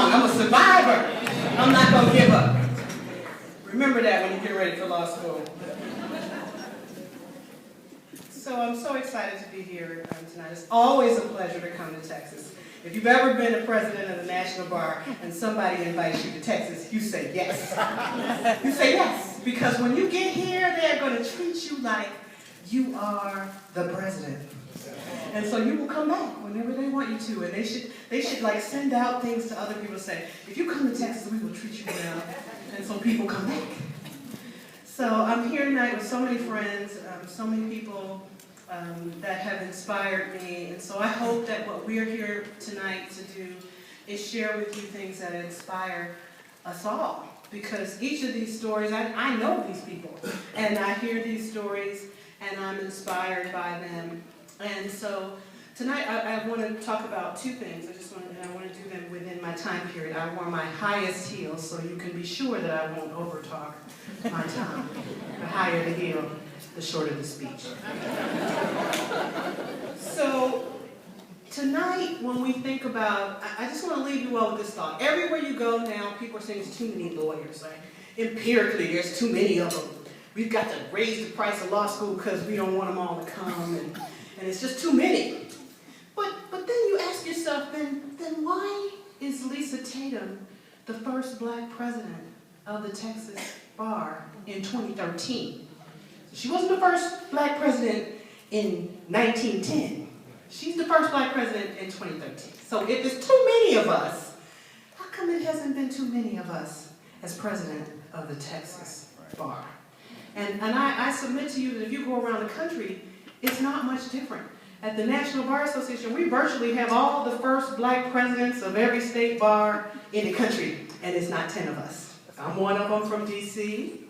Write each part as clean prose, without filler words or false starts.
strong. I'm a survivor. I'm not going to give up. Remember that when you get ready for law school. So I'm so excited to be here tonight. It's always a pleasure to come to Texas. If you've ever been a president of the National Bar and somebody invites you to Texas, you say yes. You say yes, because when you get here, they're going to treat you like you are the president. And so you will come back whenever they want you to, and they should like send out things to other people, say, if you come to Texas, we will treat you well, and so people come back. So I'm here tonight with so many friends, so many people that have inspired me, and so I hope that what we're here tonight to do is share with you things that inspire us all, because each of these stories, I know these people, and I hear these stories, and I'm inspired by them. And so tonight I want to talk about two things. I want to do them within my time period. I wore my highest heels, so you can be sure that I won't overtalk my time. The higher the heel, the shorter the speech. So tonight, when we think about, I just want to leave you all with this thought. Everywhere you go now, people are saying there's too many lawyers. Right? Empirically, there's too many of them. We've got to raise the price of law school because we don't want them all to come, and it's just too many. But then you ask yourself, then why is Lisa Tatum the first black president of the Texas Bar in 2013? She wasn't the first black president in 1910. She's the first black president in 2013. So if there's too many of us, how come it hasn't been too many of us as president of the Texas Bar? And I submit to you that if you go around the country, it's not much different. At the National Bar Association, we virtually have all the first black presidents of every state bar in the country, and it's not 10 of us. I'm one of them from D.C.,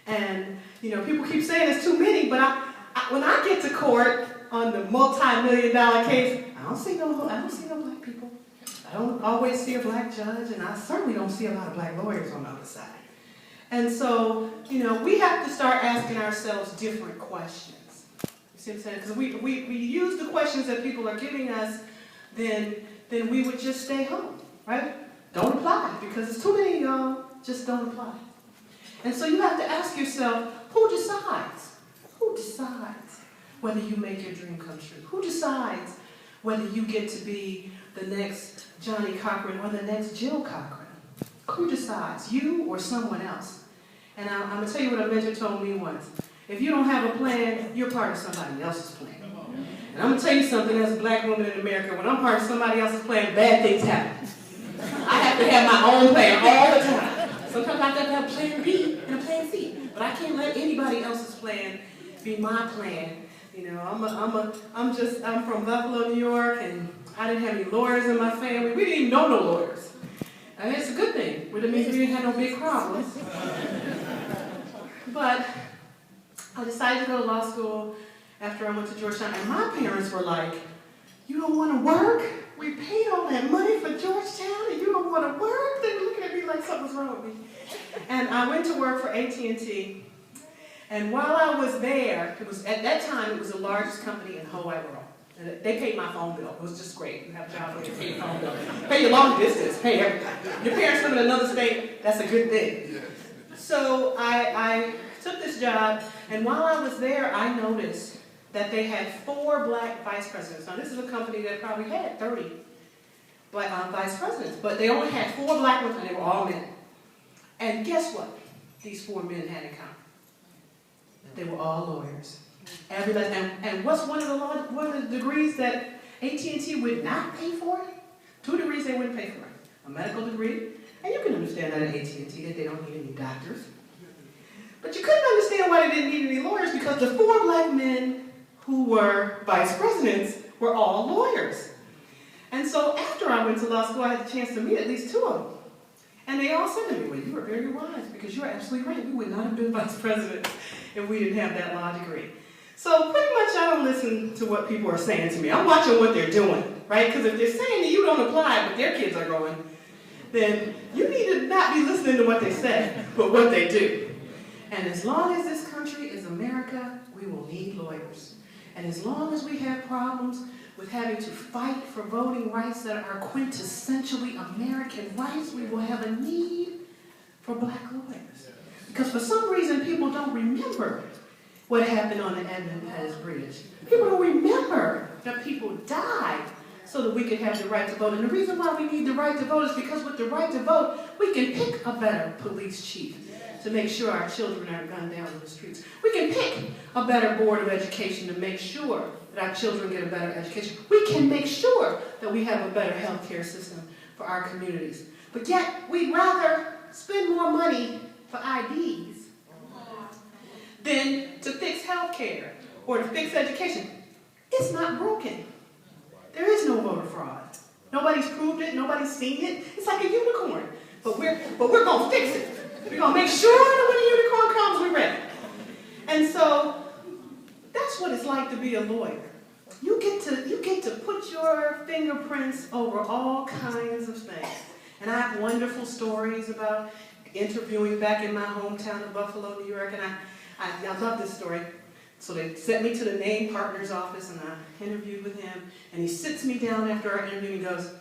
and people keep saying it's too many, but when I get to court on the multi-million-dollar case, I don't see no black people. I don't always see a black judge, and I certainly don't see a lot of black lawyers on the other side. And so, we have to start asking ourselves different questions. You see what I'm saying? Because we use the questions that people are giving us, then we would just stay home, right? Don't apply, because it's too many of y'all, just don't apply. And so you have to ask yourself, who decides? Who decides whether you make your dream come true? Who decides whether you get to be the next Johnny Cochran or the next Jill Cochran? Who decides, you or someone else? And I'm going to tell you what a mentor told me once. If you don't have a plan, you're part of somebody else's plan. And I'm going to tell you something, as a black woman in America, when I'm part of somebody else's plan, bad things happen. I have to have my own plan all the time. Sometimes I have to have plan B and a plan C. But I can't let anybody else's plan be my plan. I'm from Buffalo, New York, and I didn't have any lawyers in my family. We didn't even know no lawyers. And it's a good thing. It means we didn't have no big problems. But I decided to go to law school after I went to Georgetown. And my parents were like, you don't want to work? We paid all that money for Georgetown and you don't want to work? They were looking at me like something's wrong with me. And I went to work for AT&T. And while I was there, at that time, it was the largest company in the whole wide world. And they paid my phone bill. It was just great. You have a job where you pay your phone bill. Pay your long distance. Pay everything. Your parents live in another state, that's a good thing. So I took this job, and while I was there, I noticed that they had 4 black vice presidents. Now, this is a company that probably had 30 black vice presidents, but they only had 4 black ones, and they were all men. And guess what these 4 men had in common? They were all lawyers. And what's one of the degrees that AT&T would not pay for? 2 degrees they wouldn't pay for. A medical degree, and you can understand that at AT&T, that they don't need any doctors. But you couldn't understand why they didn't need any lawyers, because the 4 black men who were vice presidents were all lawyers. And so after I went to law school, I had the chance to meet at least 2 of them. And they all said to me, well, you were very wise, because you're absolutely right. We would not have been vice presidents if we didn't have that law degree. So pretty much I don't listen to what people are saying to me. I'm watching what they're doing, right? Because if they're saying that you don't apply, but their kids are going, then you need to not be listening to what they say, but what they do. And as long as this country is America, we will need lawyers. And as long as we have problems, with having to fight for voting rights that are quintessentially American rights, we will have a need for black lawyers. Because for some reason, people don't remember what happened on the Edmund Pettus Bridge. People don't remember that people died so that we could have the right to vote. And the reason why we need the right to vote is because with the right to vote, we can pick a better police chief to make sure our children aren't gunned down in the streets. We can pick a better board of education to make sure that our children get a better education. We can make sure that we have a better health care system for our communities. But yet, we'd rather spend more money for IDs than to fix health care or to fix education. It's not broken. There is no voter fraud. Nobody's proved it. Nobody's seen it. It's like a unicorn. But we're going to fix it. We're going to make sure that when the unicorn comes, we're ready. And so that's what it's like to be a lawyer. You get to put your fingerprints over all kinds of things. And I have wonderful stories about interviewing back in my hometown of Buffalo, New York, and I love this story. So they sent me to the name partner's office, and I interviewed with him, and he sits me down after our interview and goes,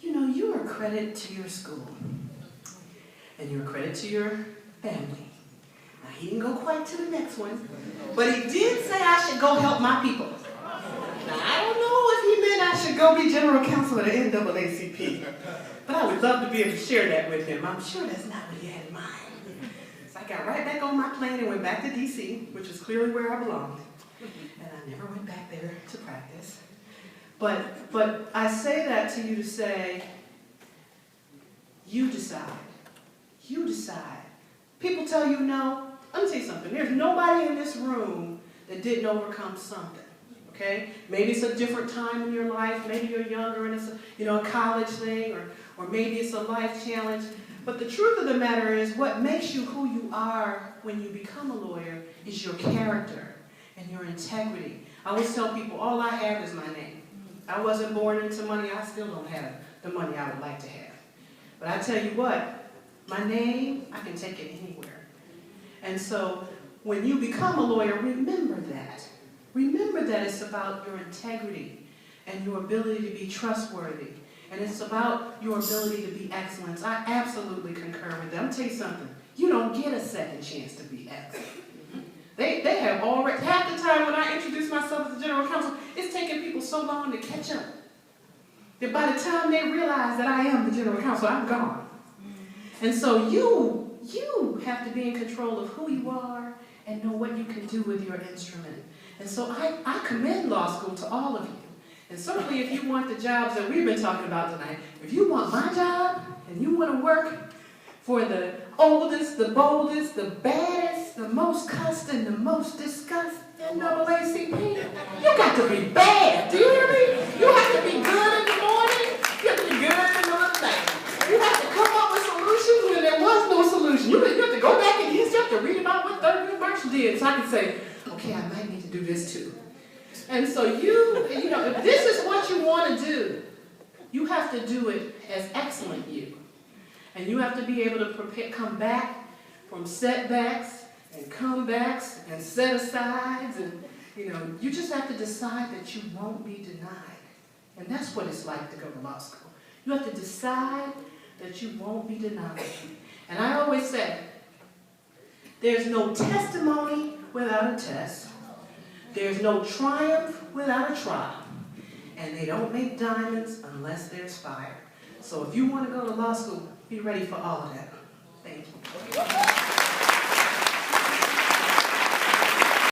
you know, you're a credit to your school, and you're a credit to your family. Now, he didn't go quite to the next one, but he did say I should go help my people. Now, I don't know if he meant I should go be general counsel of the NAACP, but I would love to be able to share that with him. I'm sure that's not what he had in mind. So I got right back on my plane and went back to D.C., which is clearly where I belonged. And I never went back there to practice. But I say that to you to say, you decide. You decide. People tell you no. Let me tell you something. There's nobody in this room that didn't overcome something. Okay? Maybe it's a different time in your life. Maybe you're younger and it's a college thing, or maybe it's a life challenge. But the truth of the matter is, what makes you who you are when you become a lawyer is your character and your integrity. I always tell people, all I have is my name. I wasn't born into money. I still don't have the money I would like to have. But I tell you what, my name, I can take it anywhere. And so when you become a lawyer, remember that. Remember that it's about your integrity and your ability to be trustworthy. And it's about your ability to be excellent. I absolutely concur with them. I'll tell you something. You don't get a second chance to be excellent. They have already, half the time when I introduce myself as the general counsel, it's taking people so long to catch up that by the time they realize that I am the general counsel, I'm gone. And so you have to be in control of who you are and know what you can do with your instrument. And so I commend law school to all of you. And certainly if you want the jobs that we've been talking about tonight, if you want my job and you want to work for the oldest, the boldest, the baddest, the most cussed and the most discussed NAACP, you got to be bad. Do you hear me? You have to be good in the morning. You have to be good in the middle of the night. You have to come up with solutions when there was no solution. You have to go back and you have to read about what Thurgood Marshall did. So I can say, okay, I might need to do this too. And so you know, if this is what you want to do, you have to do it as excellent you. And you have to be able to come back from setbacks and comebacks and set-asides. And, you just have to decide that you won't be denied. And that's what it's like to go to law school. You have to decide that you won't be denied. And I always say, there's no testimony without a test. There's no triumph without a trial. And they don't make diamonds unless there's fire. So if you want to go to law school, be ready for all of that. Thank you.